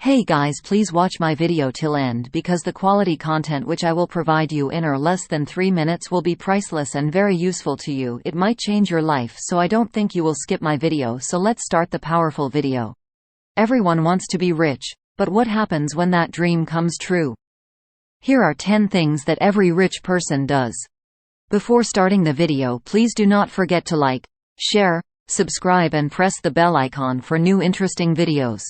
Hey guys, please watch my video till end because the quality content which I will provide you in or less than 3 minutes will be priceless and very useful to you. It might change your life, so I don't think you will skip my video. So let's start the powerful video. Everyone wants to be rich, but what happens when that dream comes true? Here are 10 things that every rich person does. Before starting the video, please do not forget to like, share, subscribe and press the bell icon for new interesting videos.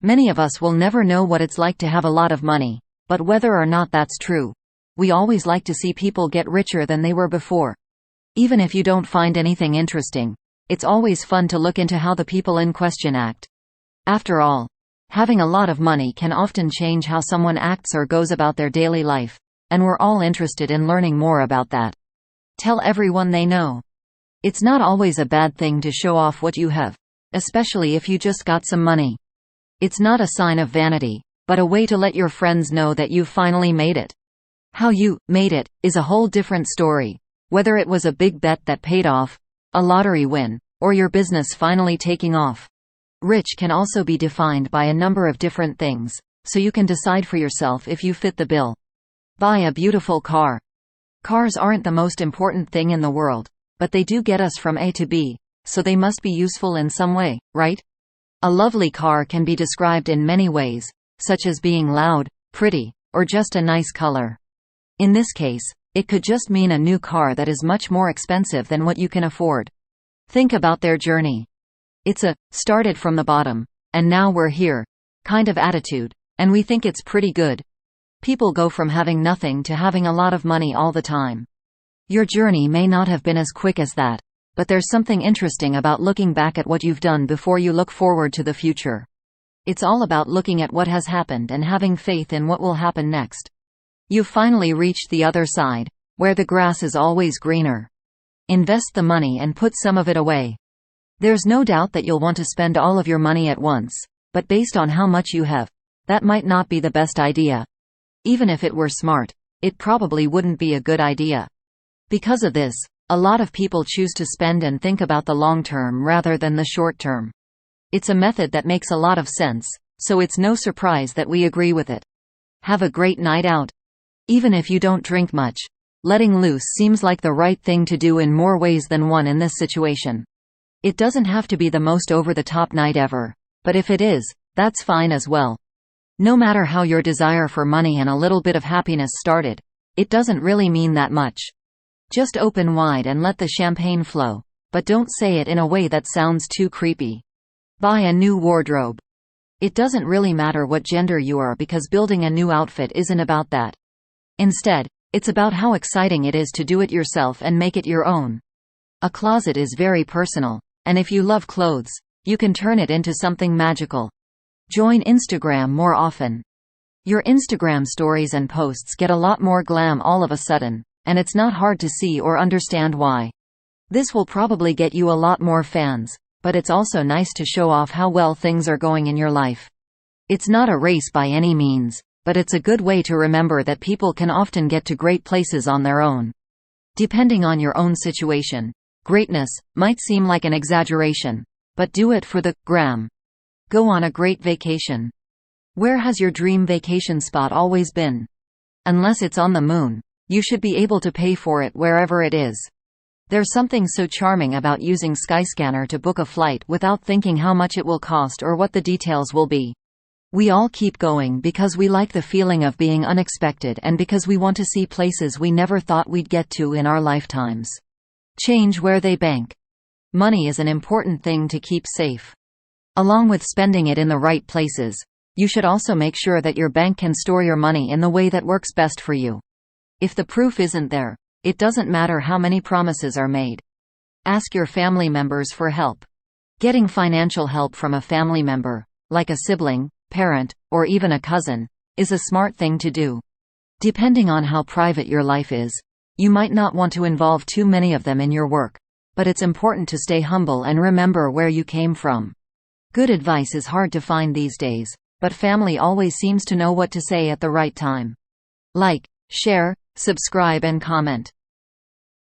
Many of us will never know what it's like to have a lot of money, but whether or not that's true, we always like to see people get richer than they were before. Even if you don't find anything interesting, it's always fun to look into how the people in question act. After all, having a lot of money can often change how someone acts or goes about their daily life, and we're all interested in learning more about that. Tell everyone they know. It's not always a bad thing to show off what you have, especially if you just got some money. It's not a sign of vanity, but a way to let your friends know that you finally made it. How you made it is a whole different story, whether it was a big bet that paid off, a lottery win, or your business finally taking off. Rich can also be defined by a number of different things, so you can decide for yourself if you fit the bill. Buy a beautiful car. Cars aren't the most important thing in the world, but they do get us from A to B, so they must be useful in some way, right? A lovely car can be described in many ways, such as being loud, pretty, or just a nice color. In this case, it could just mean a new car that is much more expensive than what you can afford. Think about their journey. It's a started from the bottom, and now we're here kind of attitude, and we think it's pretty good. People go from having nothing to having a lot of money all the time. Your journey may not have been as quick as that, but there's something interesting about looking back at what you've done before you look forward to the future. It's all about looking at what has happened and having faith in what will happen next. You've finally reached the other side, where the grass is always greener. Invest the money and put some of it away. There's no doubt that you'll want to spend all of your money at once, but based on how much you have, that might not be the best idea. Even if it were smart, it probably wouldn't be a good idea. Because of this, a lot of people choose to spend and think about the long term rather than the short term. It's a method that makes a lot of sense, so it's no surprise that we agree with it. Have a great night out. Even if you don't drink much, letting loose seems like the right thing to do in more ways than one in this situation. It doesn't have to be the most over-the-top night ever, but if it is, that's fine as well. No matter how your desire for money and a little bit of happiness started, it doesn't really mean that much. Just open wide and let the champagne flow, but don't say it in a way that sounds too creepy. Buy a new wardrobe. It doesn't really matter what gender you are because building a new outfit isn't about that. Instead, it's about how exciting it is to do it yourself and make it your own. A closet is very personal, and if you love clothes, you can turn it into something magical. Join Instagram more often. Your Instagram stories and posts get a lot more glam all of a sudden, and it's not hard to see or understand why. This will probably get you a lot more fans, but it's also nice to show off how well things are going in your life. It's not a race by any means, but it's a good way to remember that people can often get to great places on their own. Depending on your own situation, greatness might seem like an exaggeration, but do it for the gram. Go on a great vacation. Where has your dream vacation spot always been? Unless it's on the moon, you should be able to pay for it wherever it is. There's something so charming about using Skyscanner to book a flight without thinking how much it will cost or what the details will be. We all keep going because we like the feeling of being unexpected and because we want to see places we never thought we'd get to in our lifetimes. Change where they bank. Money is an important thing to keep safe. Along with spending it in the right places, you should also make sure that your bank can store your money in the way that works best for you. If the proof isn't there, it doesn't matter how many promises are made. Ask your family members for help. Getting financial help from a family member, like a sibling, parent, or even a cousin, is a smart thing to do. Depending on how private your life is, you might not want to involve too many of them in your work, but it's important to stay humble and remember where you came from. Good advice is hard to find these days, but family always seems to know what to say at the right time. Like, share, subscribe and comment.